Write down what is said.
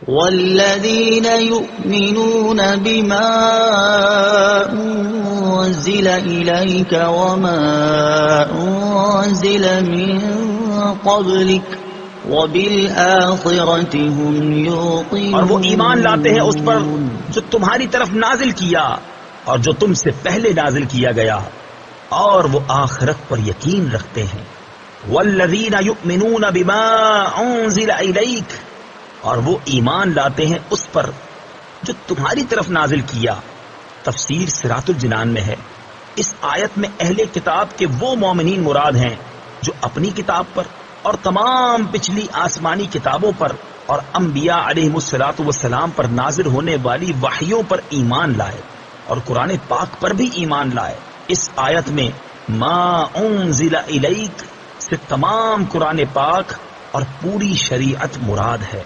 والذين يؤمنون بما أنزل إليك وما أنزل من قبلك وبالآخرة هم يوقنون. اور وہ ایمان لاتے ہیں اس پر جو تمہاری طرف نازل کیا اور جو تم سے پہلے نازل کیا گیا، اور وہ آخرت پر یقین رکھتے ہیں. والذین یؤمنون بما انزل الیک، اور وہ ایمان لاتے ہیں اس پر جو تمہاری طرف نازل کیا. تفسیر صراط الجنان میں ہے اس آیت میں اہل کتاب کے وہ مومنین مراد ہیں جو اپنی کتاب پر اور تمام پچھلی آسمانی کتابوں پر اور انبیاء علیہ الصلوۃ والسلام پر نازل ہونے والی وحیوں پر ایمان لائے اور قرآن پاک پر بھی ایمان لائے. اس آیت میں ما انزل الیک سے تمام قرآن پاک اور پوری شریعت مراد ہے.